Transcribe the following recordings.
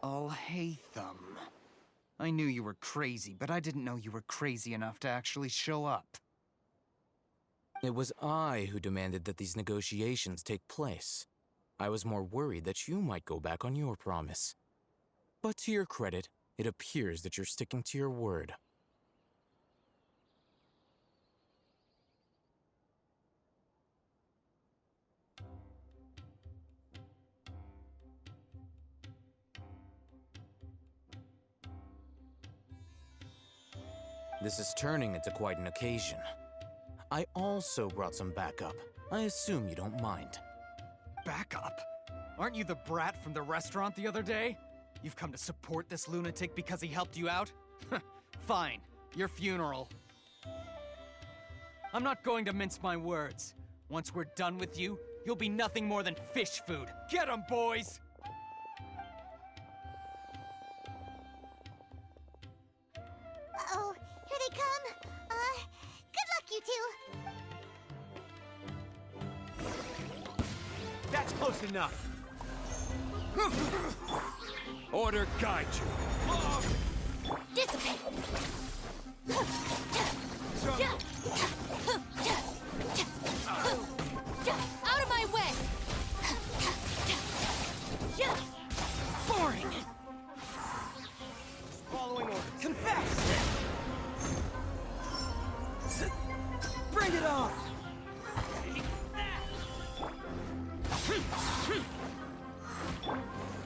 Alhaitham. I knew you were crazy, but I didn't know you were crazy enough to actually show up. It was I who demanded that these negotiations take place. I was more worried that you might go back on your promise. But to your credit, it appears that you're sticking to your word. This is turning into quite an occasion. I also brought some backup. I assume you don't mind. Backup? Aren't you the brat from the restaurant the other day? You've come to support this lunatic because he helped you out? Fine, your funeral. I'm not going to mince my words. Once we're done with you, you'll be nothing more than fish food. Get 'em, boys! Uh-oh, here they come. Good luck, you two. That's close enough. Order guide you. Dissipate. Out of my way. Boring! Following orders. Confess! Bring it on.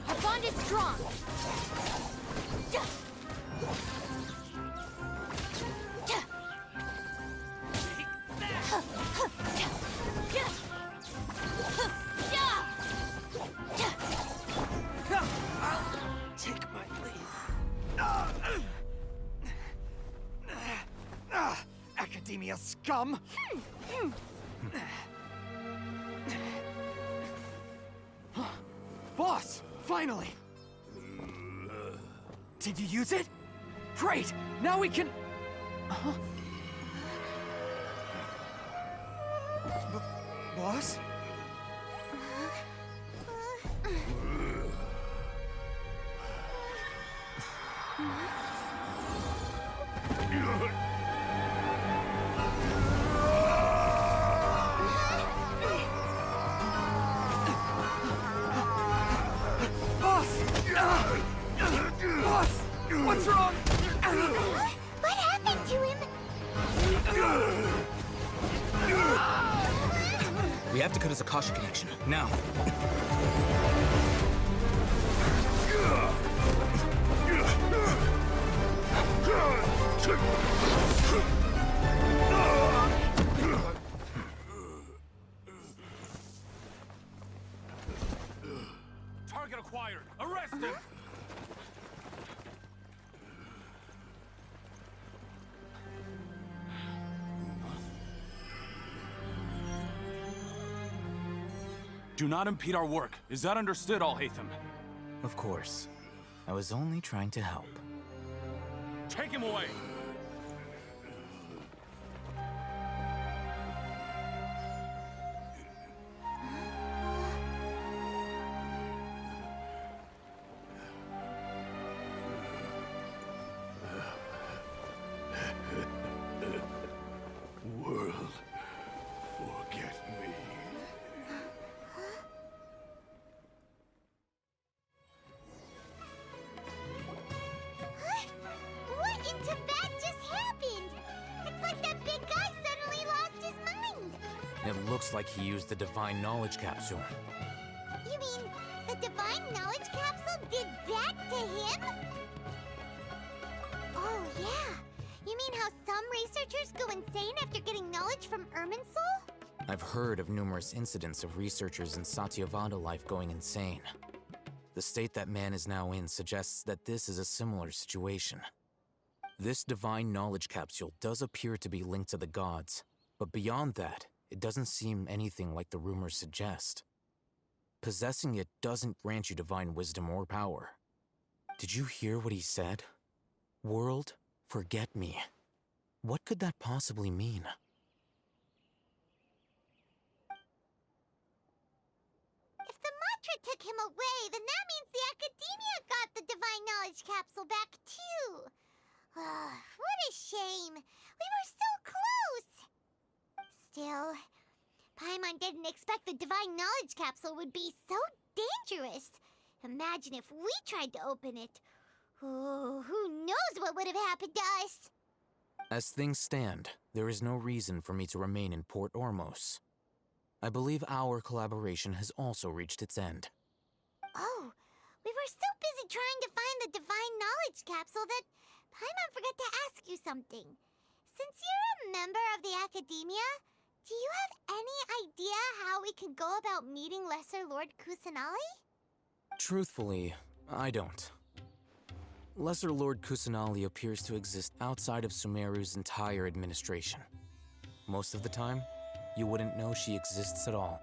Our bond is strong. Take my leave. Academia scum! Boss! Finally! Did you use it? Great! Now we can... Boss? Boss! What's wrong? What happened to him? We have to cut his Akasha connection, now. Target acquired. Arrest him. Do not impede our work. Is that understood, Alhaitham? Of course. I was only trying to help. Take him away! World, forget me. What in Tibet just happened? It's like that big guy suddenly lost his mind. It looks like he used the Divine Knowledge Capsule. You mean the Divine Knowledge Capsule did that to him? Oh, yeah. You mean how some researchers go insane after getting knowledge from Irminsul? I've heard of numerous incidents of researchers in Satyavada life going insane. The state that man is now in suggests that this is a similar situation. This Divine Knowledge Capsule does appear to be linked to the gods, but beyond that, it doesn't seem anything like the rumors suggest. Possessing it doesn't grant you divine wisdom or power. Did you hear what he said? World, forget me. What could that possibly mean? If the Ultra took him away, then that means the Academia got the Divine Knowledge Capsule back too. What a shame. We were so close. Still, Paimon didn't expect the Divine Knowledge Capsule would be so dangerous. Imagine if we tried to open it. Oh, who knows what would have happened to us? As things stand, there is no reason for me to remain in Port Ormos. I believe our collaboration has also reached its end. Oh, we were so busy trying to find the Divine Knowledge Capsule that Paimon forgot to ask you something. Since you're a member of the Academia, do you have any idea how we can go about meeting Lesser Lord Kusanali? Truthfully, I don't. Lesser Lord Kusanali appears to exist outside of Sumeru's entire administration. Most of the time, you wouldn't know she exists at all.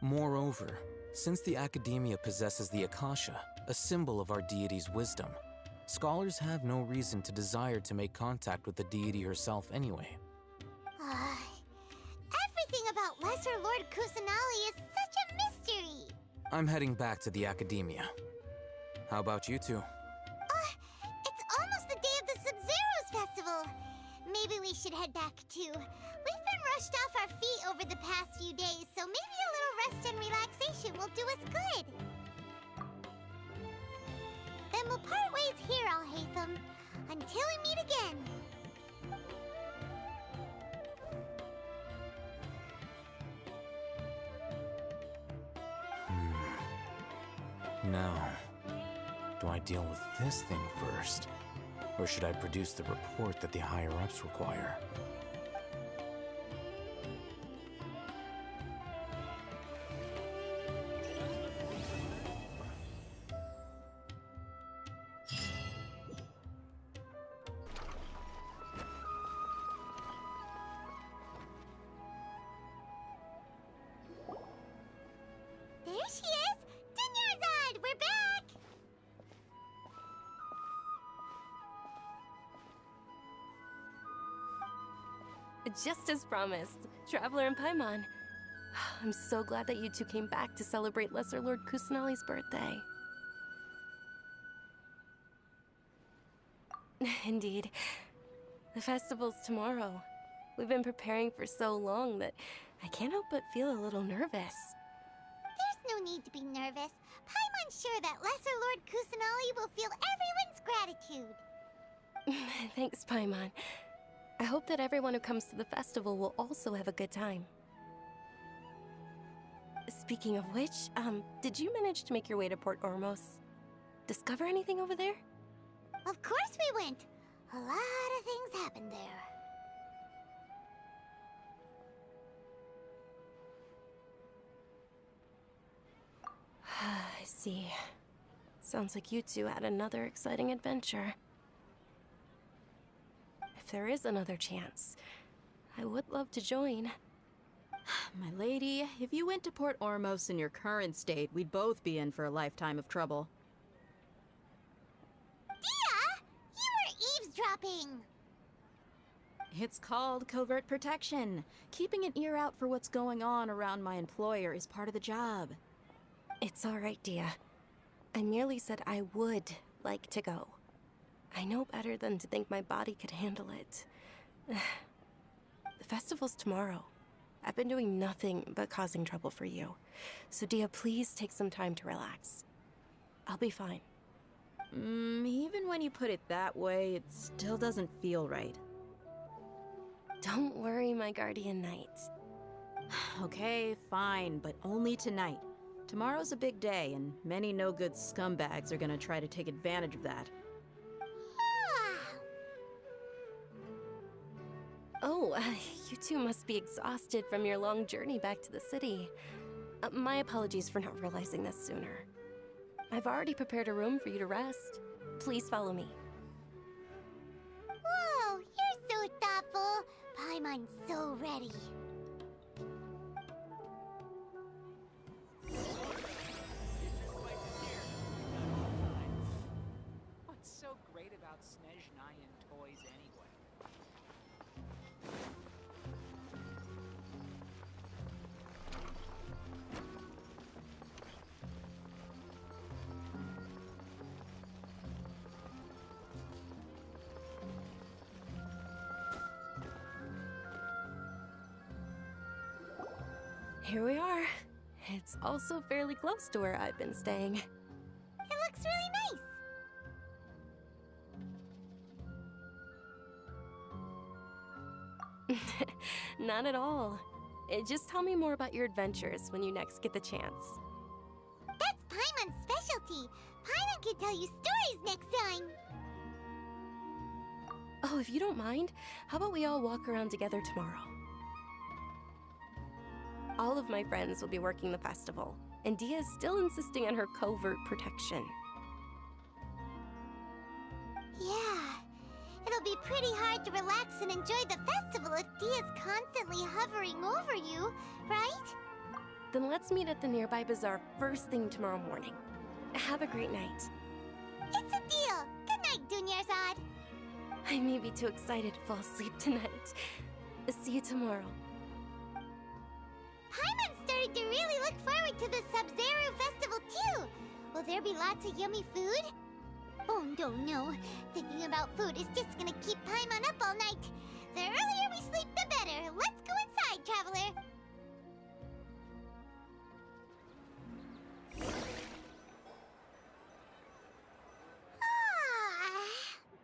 Moreover, since the Academia possesses the Akasha, a symbol of our deity's wisdom, scholars have no reason to desire to make contact with the deity herself anyway. Everything about Lesser Lord Kusanali is such a mystery. I'm heading back to the Academia. How about you two? It's almost the day of the Sub-Zero's festival. Maybe we should head back too. We've been rushed off our feet over the past few days, so maybe a little rest and relaxation will do us good. Then we'll part ways here, Alhaitham, until we meet again. Now, do I deal with this thing first? Or should I produce the report that the higher-ups require? There she is! Dunyarzad, we're back! Just as promised, Traveler and Paimon. I'm so glad that you two came back to celebrate Lesser Lord Kusanali's birthday. Indeed. The festival's tomorrow. We've been preparing for so long that I can't help but feel a little nervous. There's no need to be nervous. Paimon's sure that Lesser Lord Kusanali will feel everyone's gratitude. Thanks, Paimon. I hope that everyone who comes to the festival will also have a good time. Speaking of which, did you manage to make your way to Port Ormos? Discover anything over there? Of course we went. A lot of things happened there. I see. Sounds like you two had another exciting adventure. If there is another chance, I would love to join. My lady, if you went to Port Ormos in your current state, we'd both be in for a lifetime of trouble. Dia! You were eavesdropping! It's called covert protection. Keeping an ear out for what's going on around my employer is part of the job. It's all right, Dia. I merely said I would like to go. I know better than to think my body could handle it. The festival's tomorrow. I've been doing nothing but causing trouble for you. So Dia, please take some time to relax. I'll be fine. Even when you put it that way, it still doesn't feel right. Don't worry, my guardian knight. Okay, fine, but only tonight. Tomorrow's a big day, and many no-good scumbags are gonna try to take advantage of that. Oh, you two must be exhausted from your long journey back to the city. My apologies for not realizing this sooner. I've already prepared a room for you to rest. Please follow me. Whoa, you're so thoughtful. Paimon's so ready. What's so great about Snezhnayan toys anyway? here we are. It's also fairly close to where I've been staying. It looks really nice. Not at all. Just tell me more about your adventures when you next get the chance. That's Paimon's specialty. Paimon can tell you stories next time. Oh, if you don't mind, how about we all walk around together tomorrow? All of my friends will be working the festival, and Dia's still insisting on her covert protection. Yeah, it'll be pretty hard to relax and enjoy the festival if Dia's constantly hovering over you, right? Then let's meet at the nearby bazaar first thing tomorrow morning. Have a great night. It's a deal. Good night, Dunyarzad. I may be too excited to fall asleep tonight. See you tomorrow. Paimon's starting to really look forward to the Sub-Zero festival too. Will there be lots of yummy food? Oh no. Thinking about food is just gonna keep Paimon up all night. The earlier we sleep, the better. Let's go inside, traveler.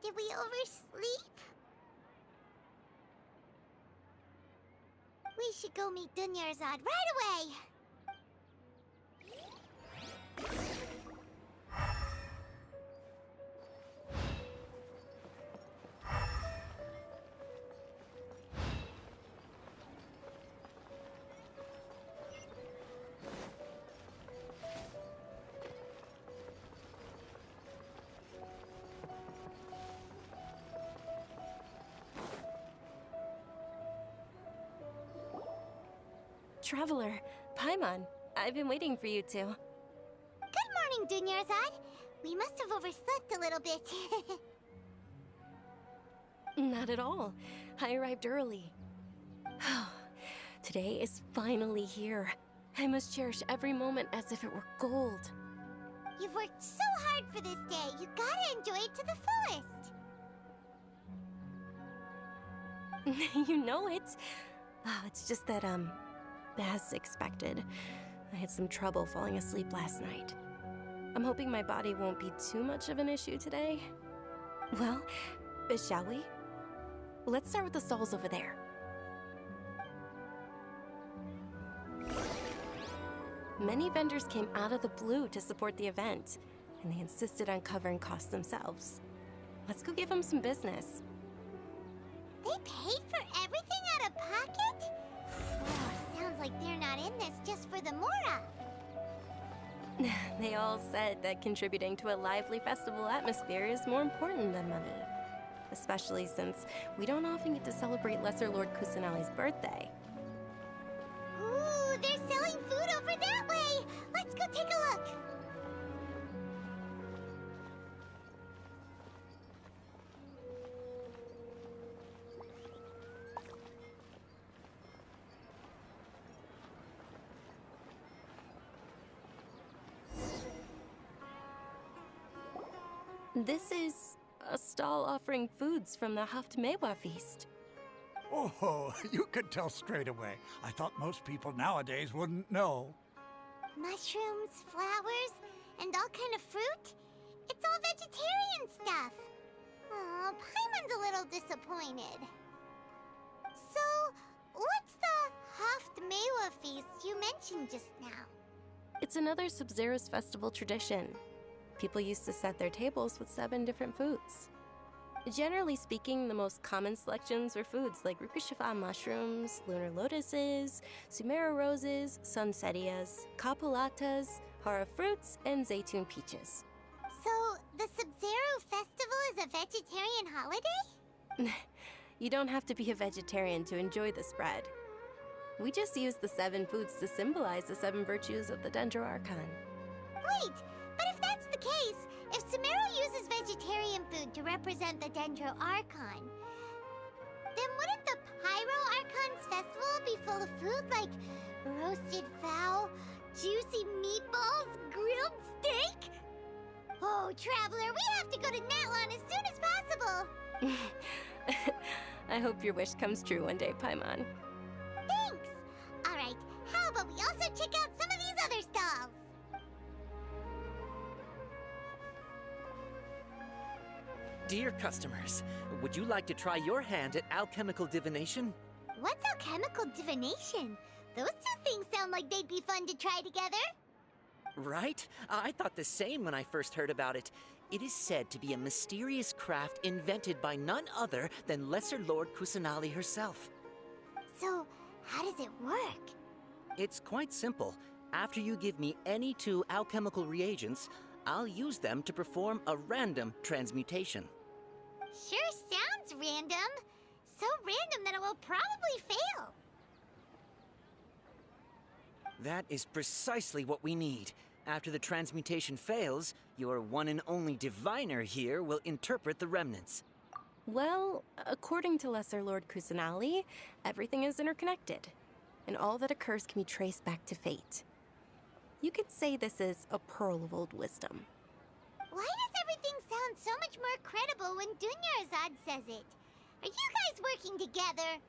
Did we oversleep? We should go meet Dunyarzad right away. Traveler, Paimon, I've been waiting for you two. Good morning, Dunyarzad. We must have overslept a little bit. Not at all. I arrived early. Today is finally here. I must cherish every moment as if it were gold. You've worked so hard for this day. You gotta enjoy it to the fullest. You know it. It's just that, as expected, I had some trouble falling asleep last night. I'm hoping my body won't be too much of an issue today. Well, shall we? Let's start with the stalls over there. Many vendors came out of the blue to support the event, and they insisted on covering costs themselves. Let's go give them some business. They paid for everything out of pocket? Oh, sounds like they're not in this just for the Mora. They all said that contributing to a lively festival atmosphere is more important than money. Especially since we don't often get to celebrate Lesser Lord Kusanali's birthday. Ooh, they're selling food over that way! Let's go take a look! This is a stall offering foods from the Haft Mewa feast. Oh, you could tell straight away. I thought most people nowadays wouldn't know. Mushrooms, flowers, and all kind of fruit? It's all vegetarian stuff. Oh, Paimon's a little disappointed. So, what's the Haft Mewa feast you mentioned just now? It's another Sub-Zero's festival tradition. People used to set their tables with 7 different foods. Generally speaking, the most common selections were foods like Rukashifa mushrooms, lunar lotuses, Sumera roses, sunsetias, capulatas, hara fruits, and zaytun peaches. So, the Sub-Zero festival is a vegetarian holiday? You don't have to be a vegetarian to enjoy the spread. We just use the 7 foods to symbolize the 7 virtues of the Dendro Archon. Wait, but if that's the case, if Sumero uses vegetarian food to represent the Dendro Archon, then wouldn't the Pyro Archon's festival be full of food like roasted fowl, juicy meatballs, grilled steak? Oh, Traveler, we have to go to Natlon as soon as possible! I hope your wish comes true one day, Paimon. Thanks! Alright, how about but we also check out some of these other stalls. Dear customers, would you like to try your hand at alchemical divination? What's alchemical divination? Those two things sound like they'd be fun to try together. Right? I thought the same when I first heard about it. It is said to be a mysterious craft invented by none other than Lesser Lord Kusanali herself. So, how does it work? It's quite simple. After you give me any 2 alchemical reagents, I'll use them to perform a random transmutation. Sure sounds random. So random that it will probably fail. That is precisely what we need. After the transmutation fails, your one and only diviner here will interpret the remnants. Well, according to Lesser Lord Kusanali, everything is interconnected, and all that occurs can be traced back to fate. You could say this is a pearl of old wisdom. Why does everything sound so much more credible when Dunyarzad says it? Are you guys working together?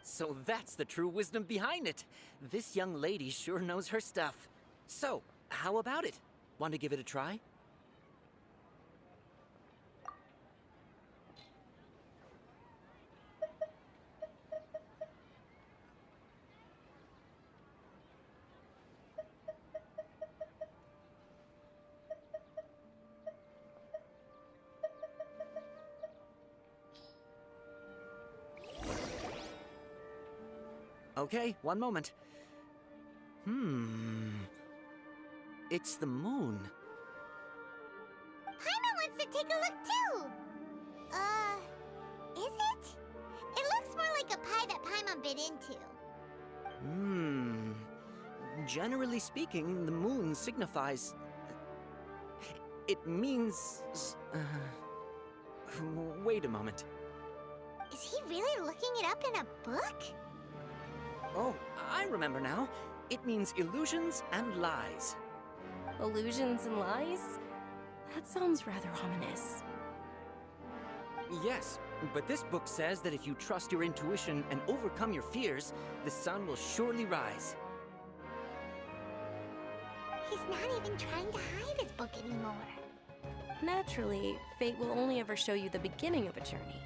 So that's the true wisdom behind it. This young lady sure knows her stuff. So, how about it? Want to give it a try? Okay, one moment. It's the moon. Paimon wants to take a look too. Is it? It looks more like a pie that Paimon bit into. Generally speaking, the moon signifies... It means... Wait a moment. Is he really looking it up in a book? Oh, I remember now. It means illusions and lies. Illusions and lies? That sounds rather ominous. Yes, but this book says that if you trust your intuition and overcome your fears, the sun will surely rise. He's not even trying to hide his book anymore. Naturally, fate will only ever show you the beginning of a journey.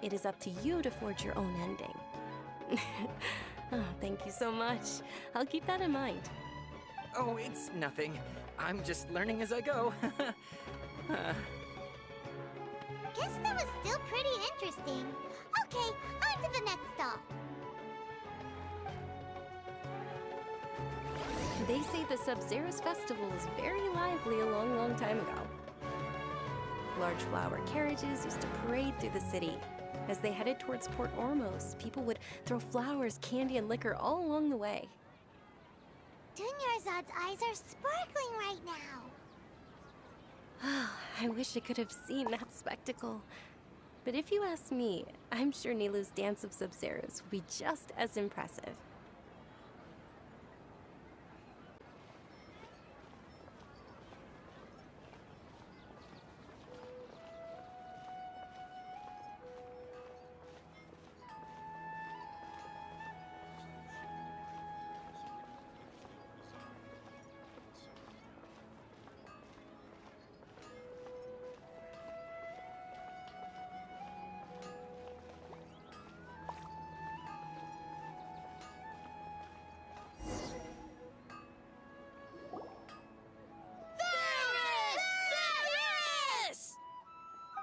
It is up to you to forge your own ending. Oh, thank you so much. I'll keep that in mind. Oh, it's nothing. I'm just learning as I go. Guess that was still pretty interesting. Okay, on to the next stop. They say the Sub-Zero's festival was very lively a long, long time ago. Large flower carriages used to parade through the city. As they headed towards Port Ormos, people would throw flowers, candy, and liquor all along the way. Dunyarzad's eyes are sparkling right now. I wish I could have seen that spectacle. But if you ask me, I'm sure Nilou's Dance of Sub-Zeros will be just as impressive.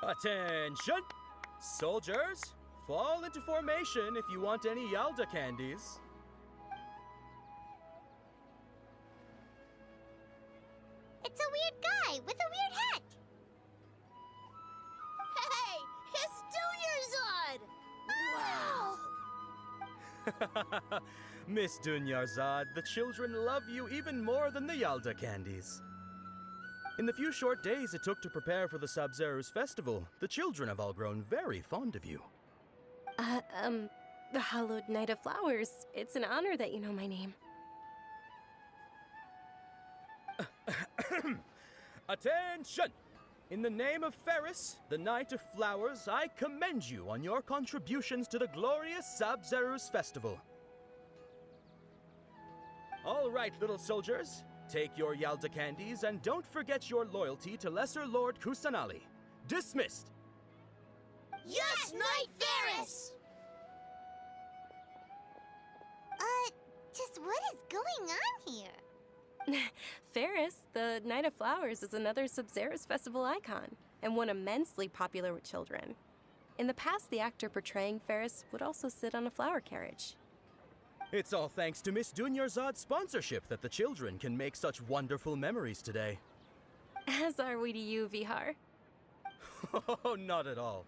Attention! Soldiers, fall into formation if you want any Yalda candies. It's a weird guy with a weird hat. Hey, it's Dunyarzad! Wow! Miss Dunyarzad, the children love you even more than the Yalda candies. In the few short days it took to prepare for the Sub-Zero's festival, the children have all grown very fond of you. The Hallowed Knight of Flowers. It's an honor that you know my name. Attention! In the name of Ferris, the Knight of Flowers, I commend you on your contributions to the glorious Sub-Zero's festival. right, little soldiers. Take your Yalda candies and don't forget your loyalty to Lesser Lord Kusanali. Dismissed! Yes, Knight Ferris! Just what is going on here? Ferris, the Night of Flowers, is another Sabzeruz festival icon, and one immensely popular with children. In the past, the actor portraying Ferris would also sit on a flower carriage. It's all thanks to Miss Dunyarzad's sponsorship that the children can make such wonderful memories today. As are we to you, Vihar. Oh, not at all.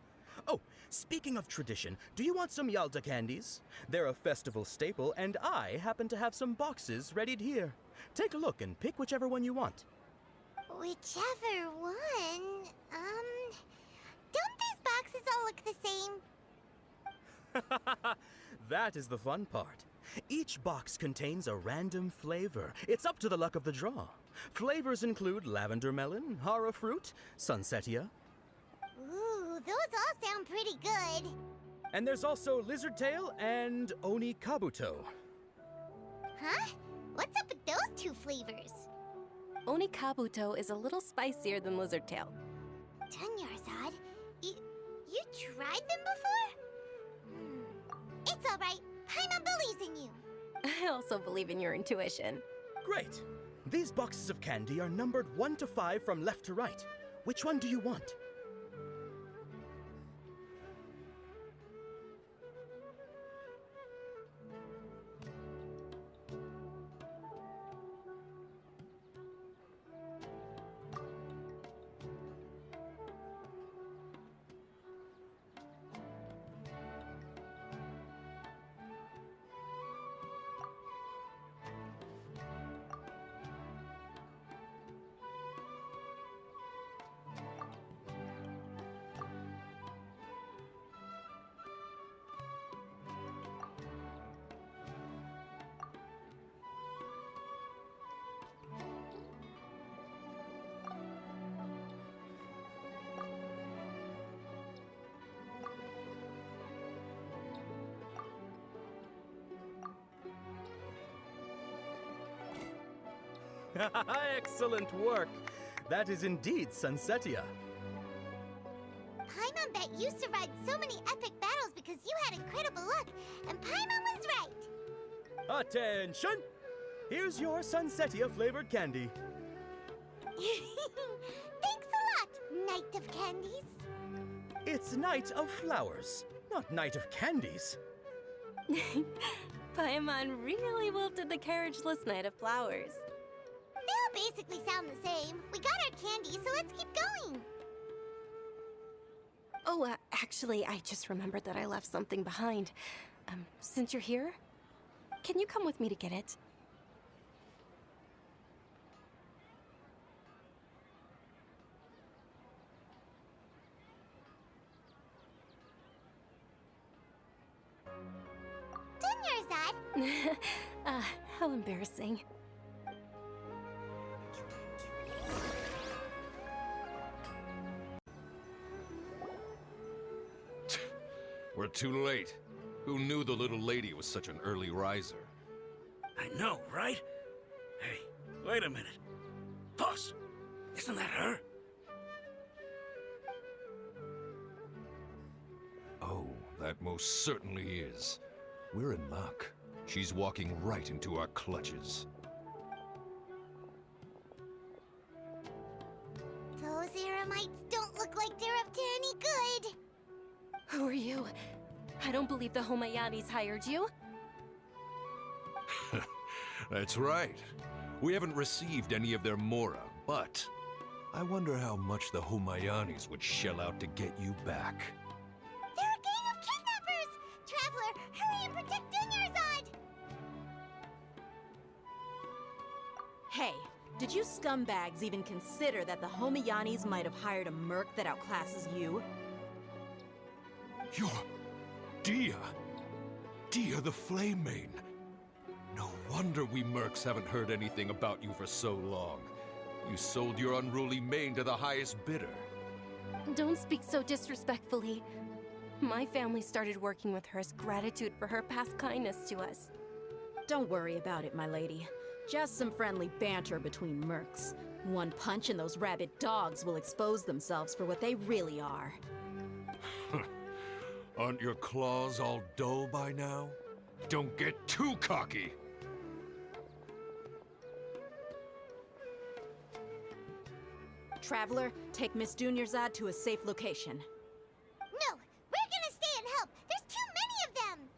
Oh, speaking of tradition, do you want some Yalda candies? They're a festival staple, and I happen to have some boxes readied here. Take a look and pick whichever one you want. Whichever one? Don't these boxes all look the same? That is the fun part. Each box contains a random flavor. It's up to the luck of the draw. Flavors include lavender melon, hara fruit, sunsetia. Ooh, those all sound pretty good. And there's also lizard tail and oni kabuto. Huh? What's up with those two flavors? Oni kabuto is a little spicier than lizard tail. Dunyarzad, you tried them before? It's all right. Paimon believes in you. I also believe in your intuition. Great. These boxes of candy are numbered 1 to 5 from left to right. Which one do you want? Excellent work! That is indeed Sunsetia. Paimon bet you survived so many epic battles because you had incredible luck, and Paimon was right. Attention! Here's your Sunsetia flavored candy. Thanks a lot, Knight of Candies. It's Night of Flowers, not Night of Candies. Paimon really wilted the carriageless Night of Flowers. They all basically sound the same. We got our candy, so let's keep going. Oh, actually, I just remembered that I left something behind. Since you're here, can you come with me to get it? Dunyarzad! How embarrassing. We're too late. Who knew the little lady was such an early riser? I know, right? Hey, wait a minute. Boss, isn't that her? Oh, that most certainly is. We're in luck. She's walking right into our clutches. Those Eremites don't look like they're up to any good. Who are you? I don't believe the Homayanis hired you. That's right. We haven't received any of their mora, but I wonder how much the Homayanis would shell out to get you back. They're a gang of kidnappers! Traveler, hurry and protect Dunyarzad! Hey, did you scumbags even consider that the Homayanis might have hired a merc that outclasses you? You're Dia! Dia the Flame Main! No wonder we mercs haven't heard anything about you for so long. You sold your unruly mane to the highest bidder. Don't speak so disrespectfully. My family started working with her as gratitude for her past kindness to us. Don't worry about it, my lady. Just some friendly banter between mercs. One punch and those rabid dogs will expose themselves for what they really are. Aren't your claws all dull by now? Don't get too cocky! Traveler, take Miss Dunyarzad to a safe location. No, we're gonna stay and help. There's too many of them.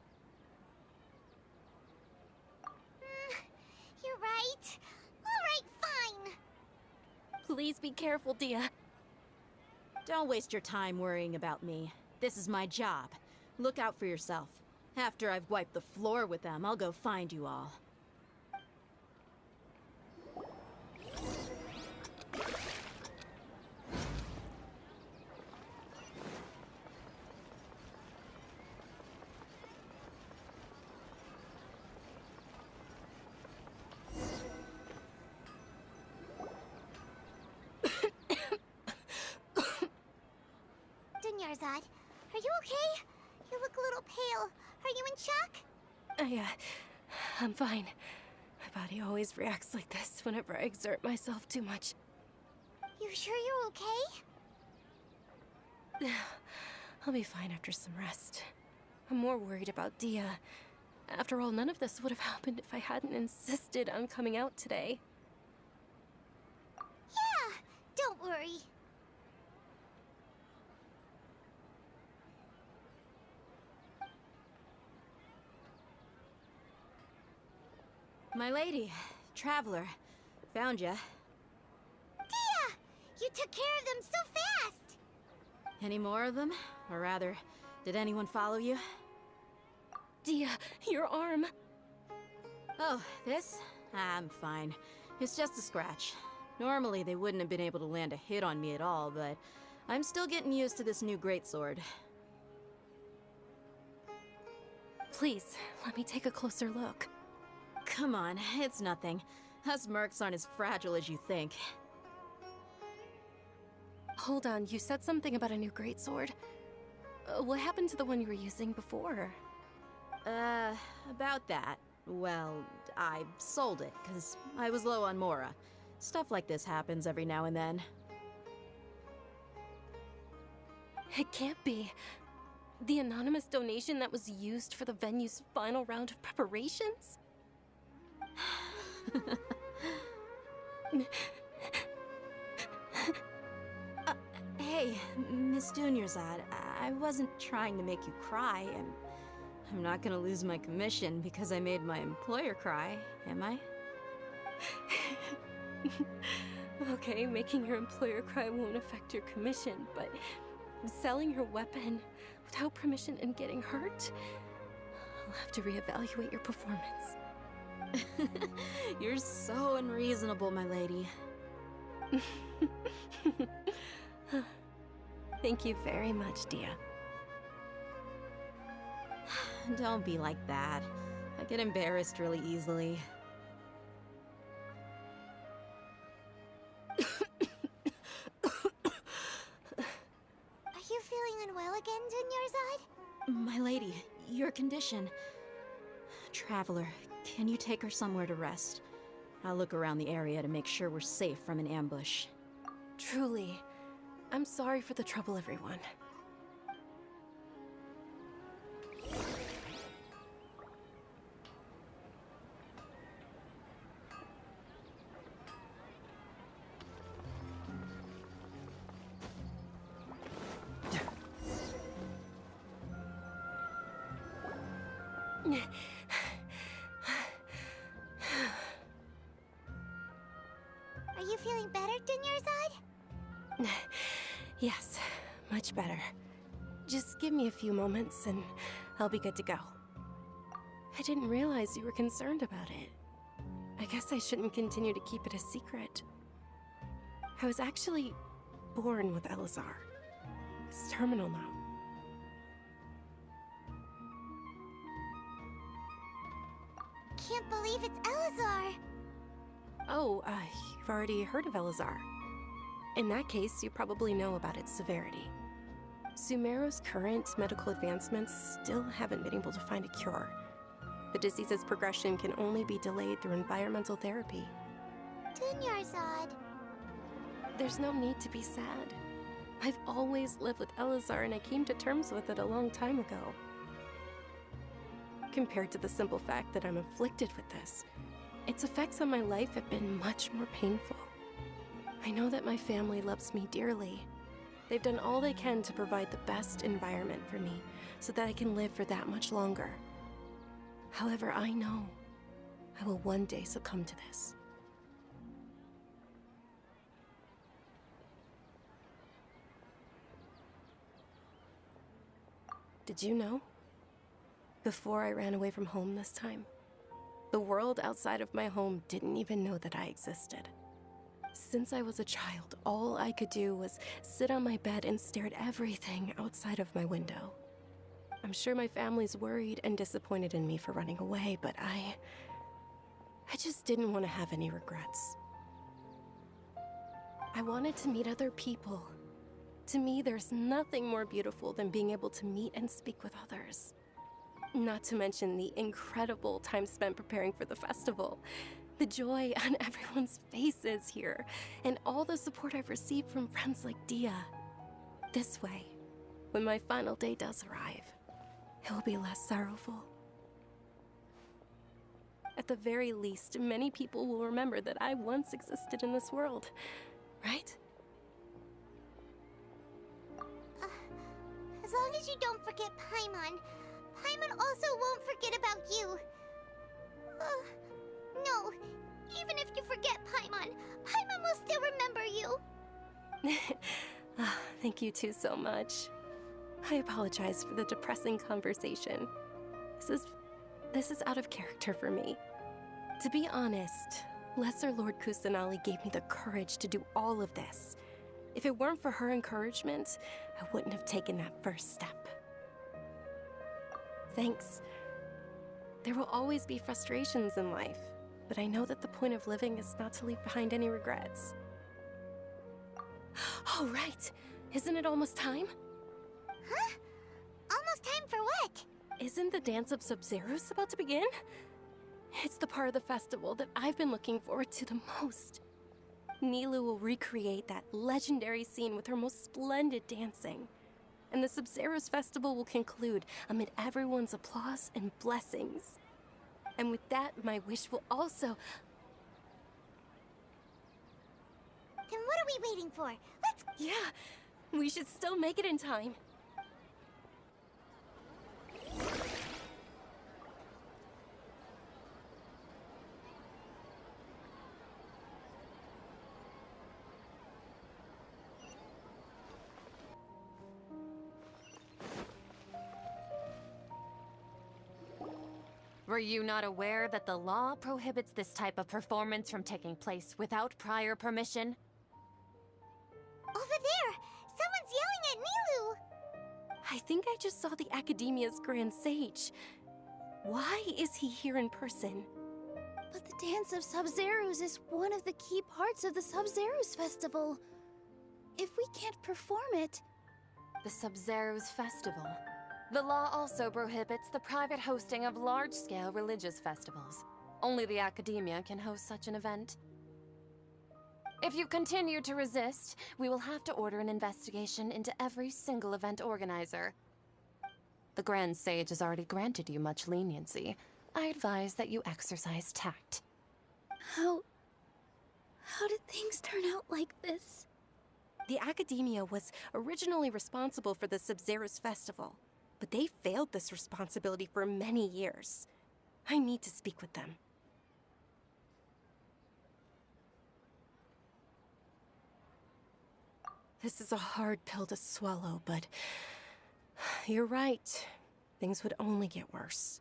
You're right. All right, fine. Please be careful, Dia. Don't waste your time worrying about me. This is my job. Look out for yourself. After I've wiped the floor with them, I'll go find you all. Dunyarzad, are you okay? You look a little pale. Are you in shock? I'm fine. My body always reacts like this whenever I exert myself too much. You sure you're okay? I'll be fine after some rest. I'm more worried about Dia. After all, none of this would have happened if I hadn't insisted on coming out today. Yeah, don't worry. My lady, Traveler, found ya. Dia! You took care of them so fast! Any more of them? Or rather, did anyone follow you? Dia, your arm! Oh, this? I'm fine. It's just a scratch. Normally, they wouldn't have been able to land a hit on me at all, but I'm still getting used to this new greatsword. Please, let me take a closer look. Come on, it's nothing. Us mercs aren't as fragile as you think. Hold on, you said something about a new greatsword. What happened to the one you were using before? About that. Well, I sold it, because I was low on Mora. Stuff like this happens every now and then. It can't be. The anonymous donation that was used for the venue's final round of preparations? Hey, Miss Dunyarzad, I wasn't trying to make you cry, and I'm not gonna lose my commission because I made my employer cry, am I? Okay, making your employer cry won't affect your commission, but selling your weapon without permission and getting hurt? I'll have to reevaluate your performance. You're so unreasonable, my lady. Thank you very much, Dia. Don't be like that. I get embarrassed really easily. Are you feeling unwell again, Dunyarzad? My lady, your condition. Traveler, can you take her somewhere to rest? I'll look around the area to make sure we're safe from an ambush. Truly, I'm sorry for the trouble, everyone. Are you feeling better, Dunyarzad? Yes, much better. Just give me a few moments and I'll be good to go. I didn't realize you were concerned about it. I guess I shouldn't continue to keep it a secret. I was actually born with Elazar. It's terminal now. Can't believe it's Elazar. Oh, you've already heard of Elazar. In that case, you probably know about its severity. Sumeru's current medical advancements still haven't been able to find a cure. The disease's progression can only be delayed through environmental therapy. Dunyarzad. There's no need to be sad. I've always lived with Elazar, and I came to terms with it a long time ago. Compared to the simple fact that I'm afflicted with this, its effects on my life have been much more painful. I know that my family loves me dearly. They've done all they can to provide the best environment for me so that I can live for that much longer. However, I know I will one day succumb to this. Did you know? Before I ran away from home this time, the world outside of my home didn't even know that I existed. Since I was a child, all I could do was sit on my bed and stare at everything outside of my window. I'm sure my family's worried and disappointed in me for running away, but I just didn't want to have any regrets. I wanted to meet other people. To me, there's nothing more beautiful than being able to meet and speak with others. Not to mention the incredible time spent preparing for the festival. The joy on everyone's faces here, and all the support I've received from friends like Dia. This way, when my final day does arrive, it will be less sorrowful. At the very least, many people will remember that I once existed in this world, right? As long as you don't forget Paimon, Paimon also won't forget about you. No, even if you forget Paimon, Paimon will still remember you. Thank you two so much. I apologize for the depressing conversation. This is out of character for me. To be honest, Lesser Lord Kusanali gave me the courage to do all of this. If it weren't for her encouragement, I wouldn't have taken that first step. Thanks. There will always be frustrations in life, but I know that the point of living is not to leave behind any regrets. Oh, right. Isn't it almost time? Huh? Almost time for what? Isn't the Dance of Sub-Zeros about to begin? It's the part of the festival that I've been looking forward to the most. Nilu will recreate that legendary scene with her most splendid dancing. And the Sub-Zeros festival will conclude amid everyone's applause and blessings. And with that, my wish will also... Then what are we waiting for? Let's... Yeah, we should still make it in time. Were you not aware that the law prohibits this type of performance from taking place without prior permission? Over there! Someone's yelling at Nilu! I think I just saw the Academia's Grand Sage. Why is he here in person? But the Dance of Sub-Zeros is one of the key parts of the Sub-Zeros festival. If we can't perform it... The Sub-Zeros festival. The law also prohibits the private hosting of large-scale religious festivals. Only the Academia can host such an event. If you continue to resist, we will have to order an investigation into every single event organizer. The Grand Sage has already granted you much leniency. I advise that you exercise tact. How did things turn out like this? The Academia was originally responsible for the Sub-Zeros festival, but they failed this responsibility for many years. I need to speak with them. This is a hard pill to swallow, but you're right. Things would only get worse.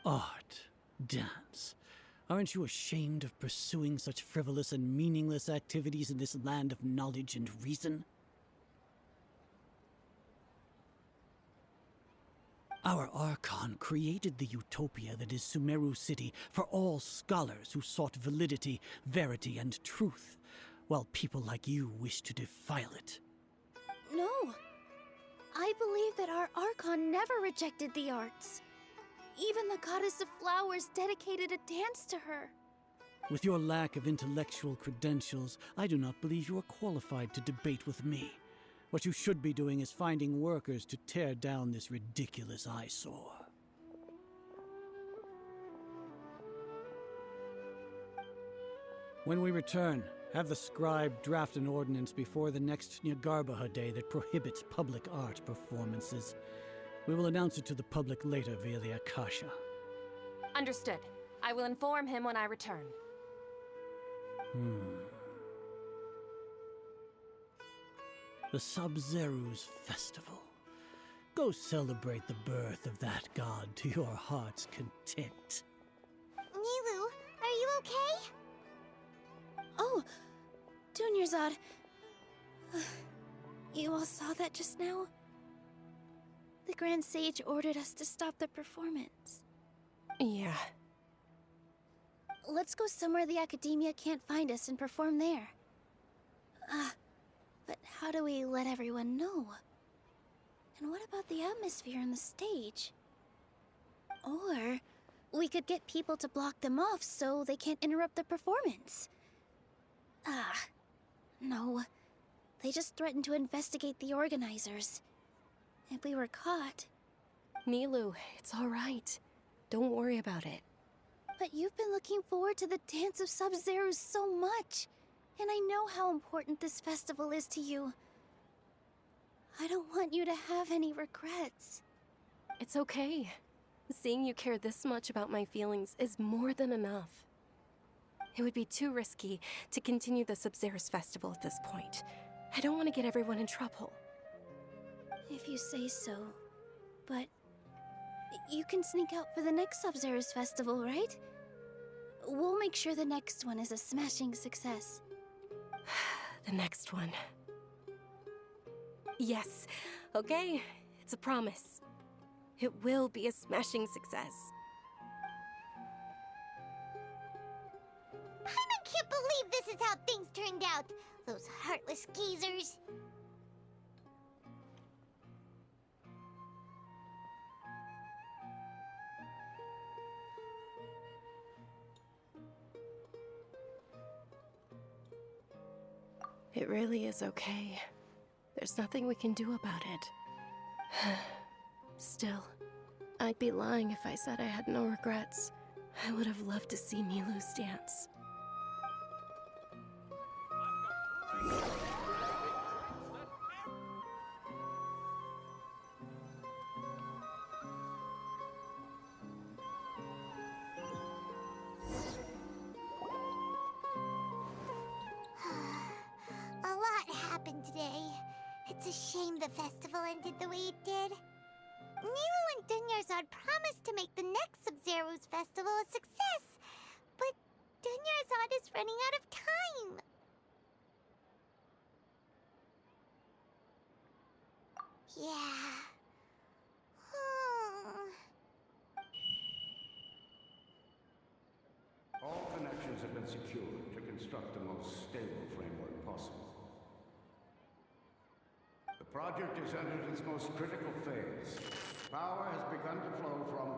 Art, dance. Aren't you ashamed of pursuing such frivolous and meaningless activities in this land of knowledge and reason? Our Archon created the utopia that is Sumeru City for all scholars who sought validity, verity, and truth, while people like you wish to defile it. No. I believe that our Archon never rejected the arts. Even the goddess of flowers dedicated a dance to her. With your lack of intellectual credentials, I do not believe you are qualified to debate with me. What you should be doing is finding workers to tear down this ridiculous eyesore. When we return, have the scribe draft an ordinance before the next Nyargarbaha Day that prohibits public art performances. We will announce it to the public later via the Akasha. Understood. I will inform him when I return. The Sub-Zeru's Festival. Go celebrate the birth of that god to your heart's content. Nilu, are you okay? Oh, Dunyarzad. You all saw that just now? The Grand Sage ordered us to stop the performance. Yeah. Let's go somewhere the Academia can't find us and perform there. But how do we let everyone know? And what about the atmosphere on the stage? Or we could get people to block them off so they can't interrupt the performance. No. They just threatened to investigate the organizers. If we were caught... Nilu, it's all right. Don't worry about it. But you've been looking forward to the Dance of Sub-Zero so much. And I know how important this festival is to you. I don't want you to have any regrets. It's okay. Seeing you care this much about my feelings is more than enough. It would be too risky to continue the Sub-Zero's festival at this point. I don't want to get everyone in trouble. If you say so. But you can sneak out for the next Sub-Zero's festival, right? We'll make sure the next one is a smashing success. The next one. Yes. Okay, it's a promise. It will be a smashing success. I can't believe this is how things turned out. Those heartless geezers. It really is okay. There's nothing we can do about it. Still, I'd be lying if I said I had no regrets. I would have loved to see Nilu's dance. A lot happened today. It's a shame the festival ended the way it did. Nilu and Dunyarzad promised to make the next Sub-Zero's festival a success, but Dunyarzad is running out of time. Yeah. All connections have been secured to construct the most stable framework possible. The project has entered its most critical phase. Power has begun to flow from